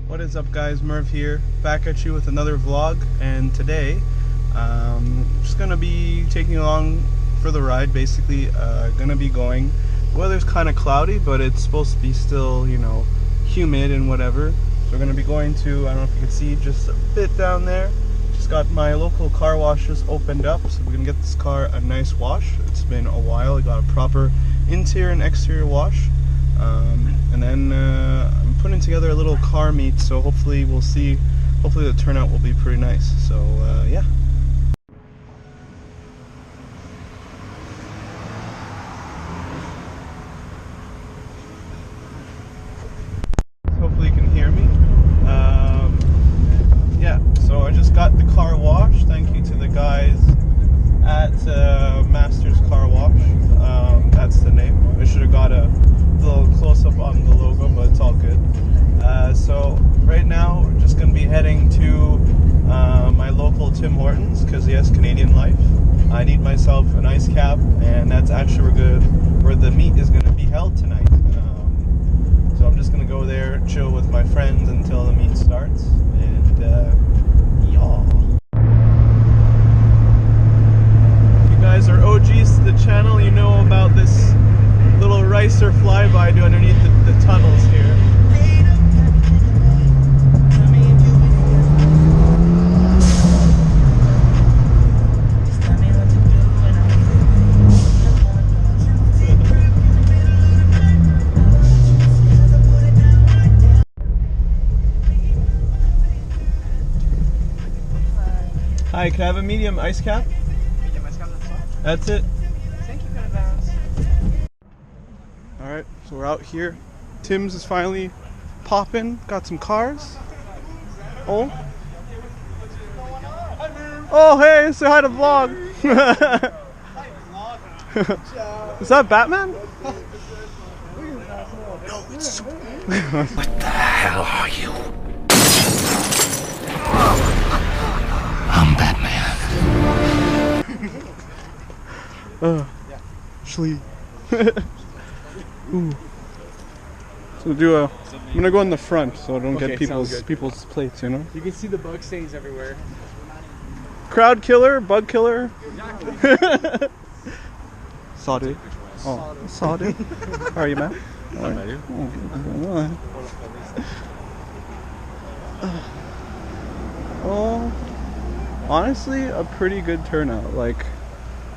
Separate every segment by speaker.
Speaker 1: What is up, guys? Merv here, back at you with another vlog, and today just gonna be taking you along for the ride. Basically, gonna be going. Weather's kind of cloudy, but it's supposed to be still, you know, humid and whatever. So we're gonna be going to, I don't know if you can see, just a bit down there. Just got my local car wash just opened up, so we're gonna get this car a nice wash. It's been a while. I got a proper interior and exterior wash. And then I'm putting together a little car meet, so hopefully we'll see. Hopefully the turnout will be pretty nice. So yeah. Hopefully you can hear me. Yeah. So I just got the car wash. Thank you to the guys at Masters Car Wash. That's the name. I should have got a little close-up on the logo, but it's all good. So right now we're just going to be heading to my local Tim Hortons, because yes, Canadian life. I need myself an ice cap, and that's actually where the meet is going to be held tonight. So I'm just going to go there, chill with my friends until the meet starts, and y'all. If you guys are OGs to the channel, you know about this little ricer flyby I do underneath the tunnels here. Hi, can I have a medium ice cap?
Speaker 2: Medium ice cap,
Speaker 1: that's it.
Speaker 2: Thank you for the balance.
Speaker 1: Alright, so we're out here. Tim's is finally popping. Got some cars. Oh. Oh, hey, say hi to vlog. Is that Batman?
Speaker 3: No, it's... What the hell are you? I'm Batman.
Speaker 1: Actually. Ooh. So I'm gonna go in the front so I don't get people's plates, you know?
Speaker 2: You can see the bug stains everywhere.
Speaker 1: Crowd killer, bug killer. Saudi. Oh, Saudi. How are you, man? How are you? Oh, honestly, a pretty good turnout. Like,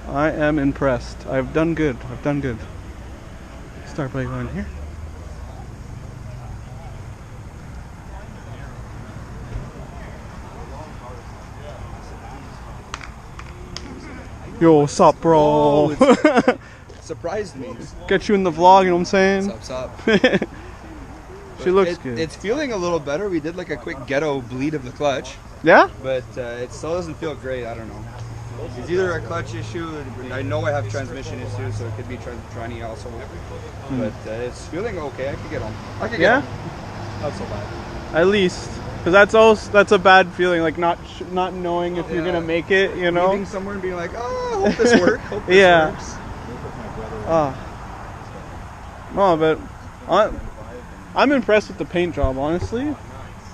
Speaker 1: I am impressed. I've done good. Start by going here. Yo, what's up, bro?
Speaker 4: Oh, surprised me.
Speaker 1: Get you in the vlog, you know what I'm saying?
Speaker 4: What's up?
Speaker 1: She looks good.
Speaker 4: It's feeling a little better. We did like a quick ghetto bleed of the clutch.
Speaker 1: Yeah?
Speaker 4: But it still doesn't feel great. I don't know. It's either a clutch issue. I know I have transmission issues, so it could be tranny also. But it's feeling okay. I could get home.
Speaker 1: Yeah?
Speaker 4: Home. Not so bad.
Speaker 1: At least. Because that's a bad feeling, like not knowing if you're gonna make it, you know?
Speaker 4: Leaving somewhere and being like, oh, I hope this works. Hope this works.
Speaker 1: No, but I'm impressed with the paint job, honestly.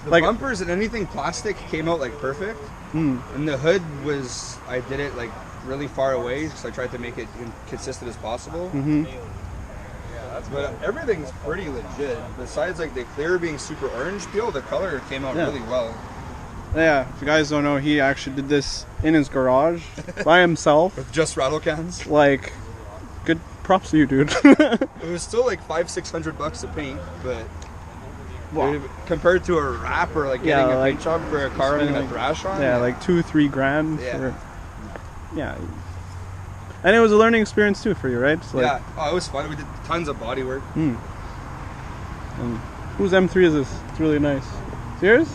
Speaker 4: The
Speaker 1: like
Speaker 4: bumpers and anything plastic came out like perfect. And the hood I did it like really far away because I tried to make it consistent as possible. But everything's pretty legit. Besides like the clear being super orange peel, the color came out really well.
Speaker 1: Yeah, if you guys don't know, he actually did this in his garage by himself.
Speaker 4: With just rattle cans.
Speaker 1: Like, good props to you, dude.
Speaker 4: It was still like $500-600 to paint, but compared to a wrap or like getting a paint job for a car and a thrash on.
Speaker 1: Yeah, like $2-3 grand. Yeah. And it was a learning experience too for you, right? So
Speaker 4: yeah, it was fun. We did tons of body work.
Speaker 1: And whose M3 is this? It's really nice. Serious?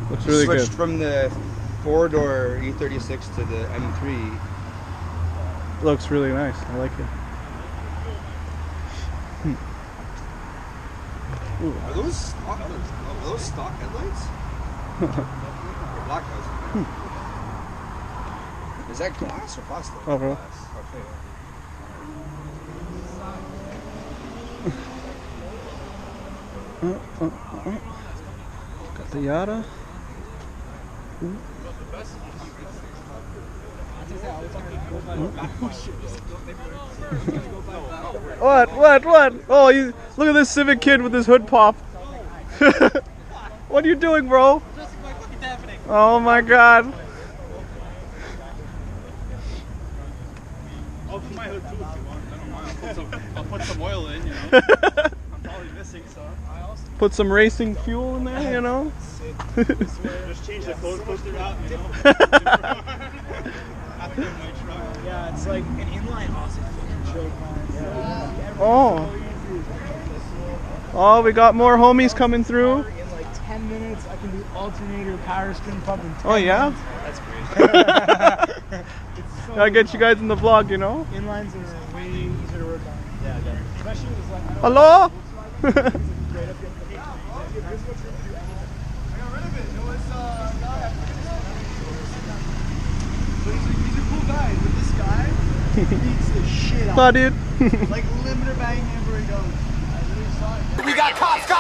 Speaker 1: Looks really good.
Speaker 4: Switched from the 4-door E36 to the M3.
Speaker 1: Looks really nice. I like it.
Speaker 4: Are those stock headlights? Black guys. Is that glass or plastic?
Speaker 1: Oh, bro.
Speaker 4: Glass. Okay.
Speaker 1: The Yada. What? Oh, you look at this Civic kid with his hood pop. What are you doing, bro? Oh my god.
Speaker 5: I'll put my hood too if you want. I don't mind. I'll put some oil in, you know. I'm probably missing some.
Speaker 1: Put some racing fuel in there, you know.
Speaker 5: Just change the code poster out, you know.
Speaker 2: Yeah, it's like an inline Austin fucking chill plan.
Speaker 1: Oh, we got more homies coming through.
Speaker 2: In like 10 minutes, I can do alternator, power string pump in 10
Speaker 1: Oh yeah?
Speaker 2: minutes. That's crazy.
Speaker 1: Gotta get you guys in the vlog, you know.
Speaker 2: Inlines are way easier to work on. Yeah, especially with this, like, I don't
Speaker 1: Hello?
Speaker 2: He's a cool guy, but this guy beats the shit out
Speaker 1: Nah,
Speaker 2: of him.
Speaker 1: dude.
Speaker 2: Like limiter banging everywhere he goes. I literally saw it.
Speaker 3: We got cops, go!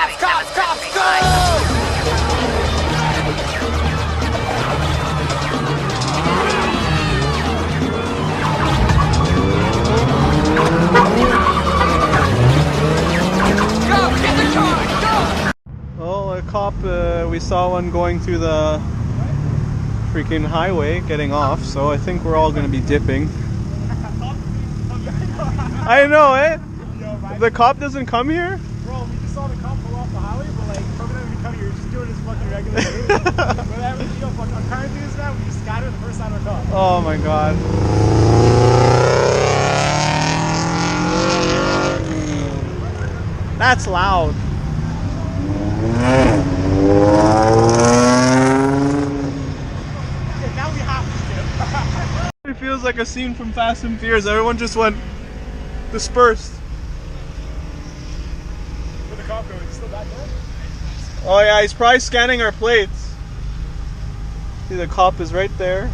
Speaker 1: Oh, a cop, we saw one going through the freaking highway getting off, so I think we're all gonna be dipping. I know, eh? The cop doesn't come here?
Speaker 2: Bro, we just saw the cop pull off the highway, but like, probably not even come here. We're just doing his fucking regular thing. Whatever, you know, fucking our car enthusiasts now, we just scatter the first time we caught.
Speaker 1: Oh my god. That's loud.
Speaker 2: Okay, now we have to dip.
Speaker 1: It feels like a scene from Fast and Furious. Everyone just went dispersed.
Speaker 2: Where'd the cop go? Is he still back there?
Speaker 1: Oh yeah, he's probably scanning our plates. See, the cop is right there.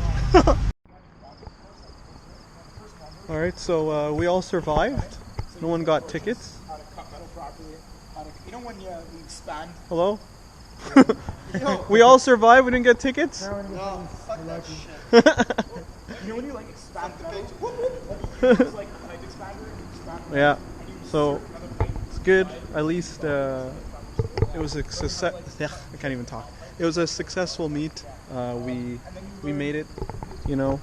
Speaker 1: Alright, so we all survived. No one got tickets.
Speaker 2: How to cut metal properly. You know when you expand?
Speaker 1: Hello? We all survived, we didn't get tickets?
Speaker 2: No, fuck that shit. You know when you like expand the page? It's like a pipe expander and you expand it.
Speaker 1: Yeah, so it's good. At least it was a success. Yeah, I can't even talk. It was a successful meet. We made it. You know,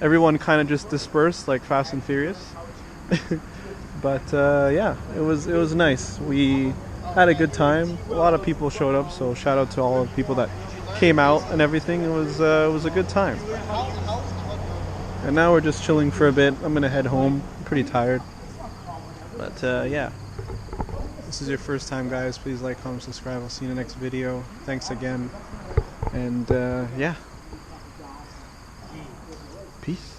Speaker 1: everyone kind of just dispersed like Fast and Furious. But yeah, it was nice. We had a good time. A lot of people showed up, so shout out to all the people that came out and everything. It was a good time. And now we're just chilling for a bit. I'm gonna head home. I'm pretty tired. But yeah, this is your first time, guys. Please like, comment, subscribe. I'll see you in the next video. Thanks again. And yeah, peace.